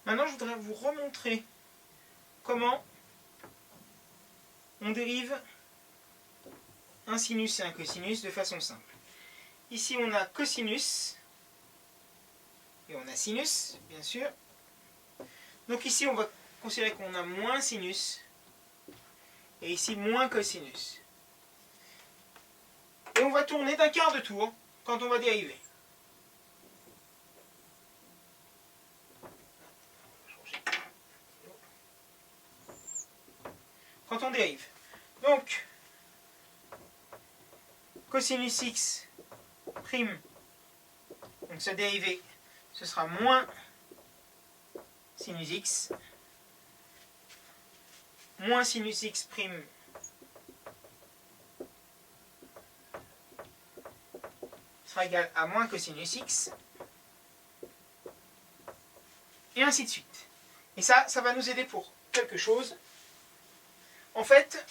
Maintenant, je voudrais vous remontrer comment on dérive un sinus et un cosinus de façon simple. Ici, on a cosinus et on a sinus, bien sûr. Donc ici, on va considérer qu'on a moins sinus et ici moins cosinus. Et on va tourner d'un quart de tour quand on va dériver. Quand on dérive. Donc, cosinus x prime, donc sa dérivée, ce sera moins sinus x, moins sinus x prime sera égal à moins cosinus x, et ainsi de suite. Et ça va nous aider pour quelque chose. En fait,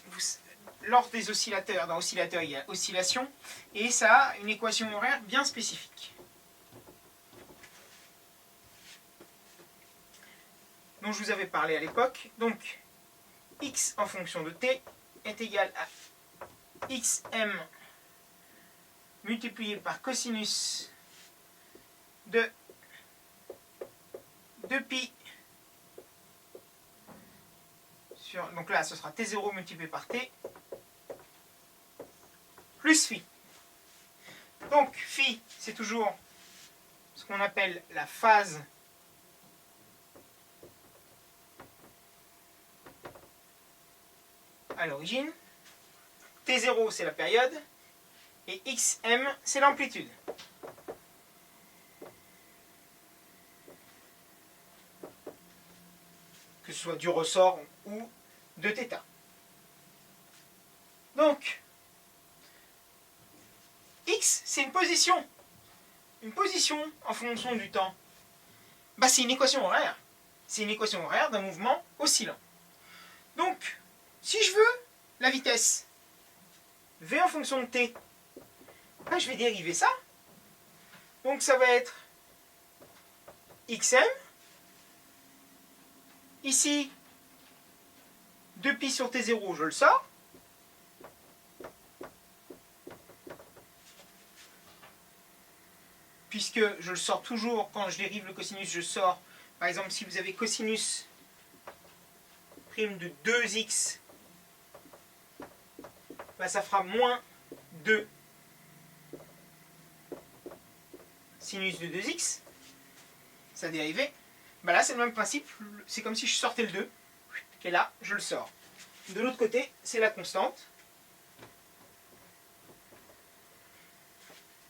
lors des oscillateurs, dans oscillateur, il y a oscillation, et ça a une équation horaire bien spécifique. Dont je vous avais parlé à l'époque. Donc, x en fonction de t est égal à xm multiplié par cosinus de 2pi sur, donc là ce sera t0 multiplié par t plus phi. Donc phi c'est toujours ce qu'on appelle la phase à l'origine, t0 c'est la période et xm c'est l'amplitude. Que ce soit du ressort ou de θ. Donc, x, c'est une position. Une position en fonction du temps. Bah, c'est une équation horaire. C'est une équation horaire d'un mouvement oscillant. Donc, si je veux la vitesse v en fonction de t, bah, je vais dériver ça. Donc, ça va être xm. Ici, 2pi sur t0, je le sors. Puisque je le sors toujours, quand je dérive le cosinus, je sors, par exemple, si vous avez cosinus prime de 2x, bah, ça fera moins 2 sinus de 2x, sa dérivée. Bah là, c'est le même principe, c'est comme si je sortais le 2, et là, je le sors. De l'autre côté, c'est la constante.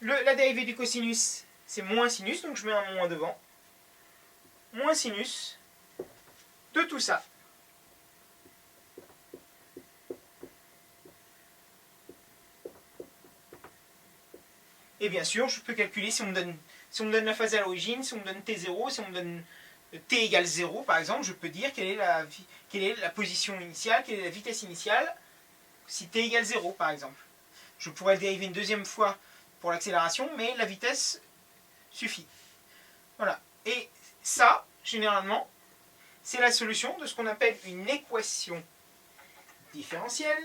La dérivée du cosinus, c'est moins sinus, donc je mets un moins devant. Moins sinus de tout ça. Et bien sûr, je peux calculer si on me donne la phase à l'origine, si on me donne t0, si on me donne t égale 0, par exemple, je peux dire quelle est la position initiale, quelle est la vitesse initiale, si t égale 0, par exemple. Je pourrais le dériver une deuxième fois pour l'accélération, mais la vitesse suffit. Voilà. Et ça, généralement, c'est la solution de ce qu'on appelle une équation différentielle.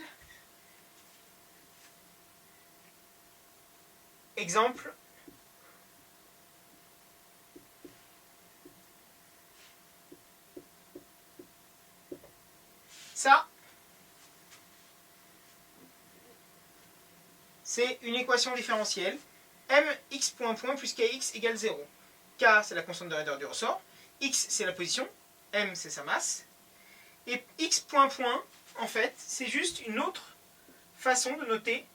Exemple. Ça, c'est une équation différentielle. Mx point point plus kx égale 0. K, c'est la constante de raideur du ressort. X, c'est la position. M, c'est sa masse. Et x point point, en fait, c'est juste une autre façon de noter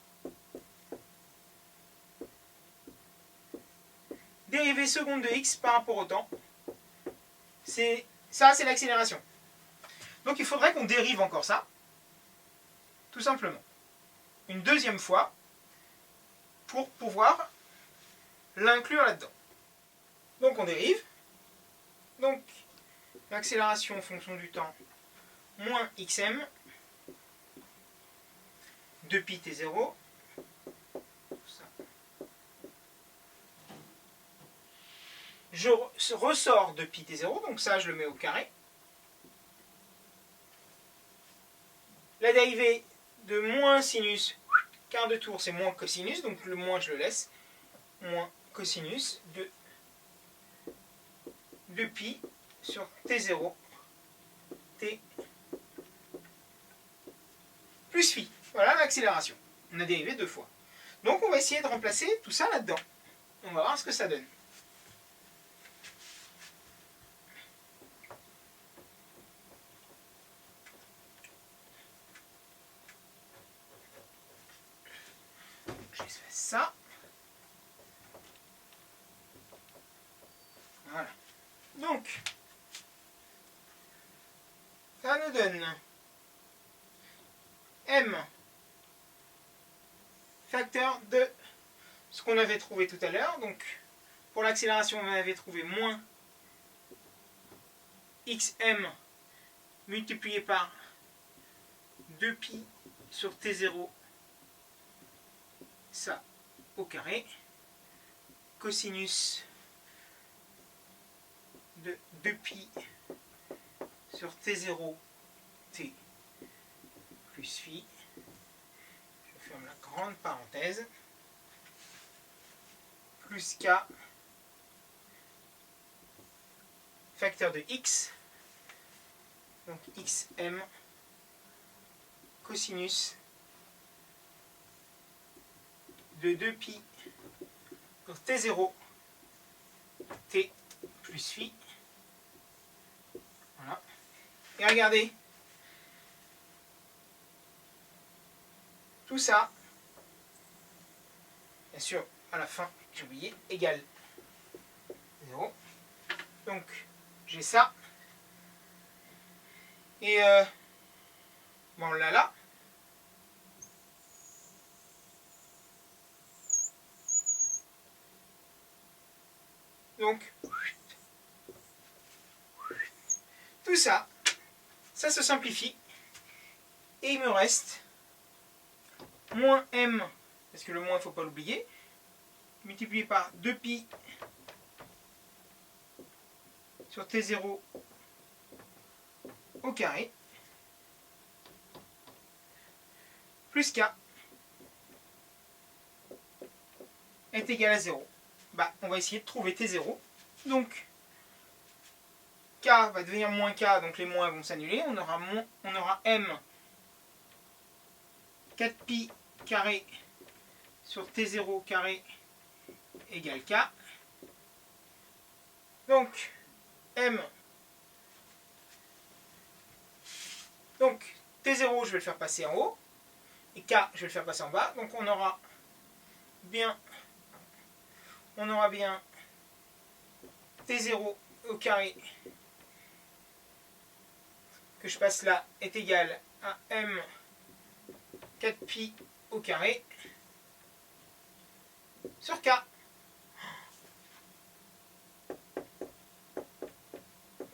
dérivée seconde de x par rapport au temps. Ça, c'est l'accélération. Donc il faudrait qu'on dérive encore ça, tout simplement, une deuxième fois, pour pouvoir l'inclure là-dedans. Donc on dérive. Donc l'accélération en fonction du temps, moins xm, 2pi t0, je ressors de pi t0, donc ça je le mets au carré. La dérivée de moins sinus quart de tour, c'est moins cosinus, donc le moins je le laisse. Moins cosinus de pi sur t0, t plus phi. Voilà l'accélération. On a dérivé 2 fois. Donc on va essayer de remplacer tout ça là-dedans. On va voir ce que ça donne. Je fais ça. Voilà. Donc, ça nous donne m facteur de ce qu'on avait trouvé tout à l'heure. Donc, pour l'accélération, on avait trouvé moins xm multiplié par 2pi sur t0, ça au carré, cosinus de 2pi sur t0, t plus phi. Je ferme la grande parenthèse. Plus k facteur de x, donc xm cosinus de 2pi pour t0, t plus phi. Voilà. Et regardez, tout ça, bien sûr, à la fin, j'ai oublié, égale 0. Donc, j'ai ça. Et bon, on l'a là. Donc, tout ça, ça se simplifie. Et il me reste moins m, parce que le moins, il ne faut pas l'oublier, multiplié par 2pi sur t0 au carré, plus k est égal à 0. Bah, on va essayer de trouver t0. Donc, k va devenir moins k, donc les moins vont s'annuler. On aura m 4pi carré sur t0 carré égale k. Donc, donc t0 je vais le faire passer en haut et k je vais le faire passer en bas. Donc on aura bien t0 au carré que je passe là est égal à m 4pi au carré sur k.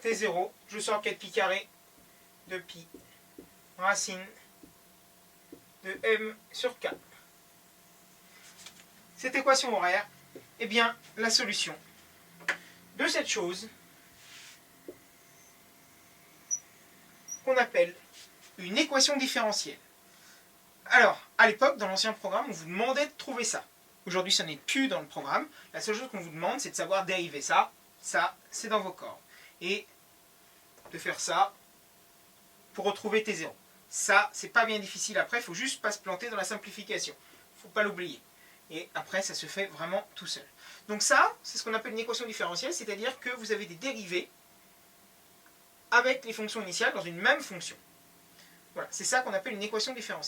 T0, je sors 4pi carré de pi racine de m sur k. Cette équation horaire, eh bien, la solution de cette chose qu'on appelle une équation différentielle. Alors, à l'époque, dans l'ancien programme, on vous demandait de trouver ça. Aujourd'hui, ça n'est plus dans le programme. La seule chose qu'on vous demande, c'est de savoir dériver ça. Ça, c'est dans vos cordes. Et de faire ça pour retrouver T0. Ça, c'est pas bien difficile après. Il faut juste pas se planter dans la simplification. Il ne faut pas l'oublier. Et après, ça se fait vraiment tout seul. Donc ça, c'est ce qu'on appelle une équation différentielle, c'est-à-dire que vous avez des dérivées avec les fonctions initiales dans une même fonction. Voilà, c'est ça qu'on appelle une équation différentielle.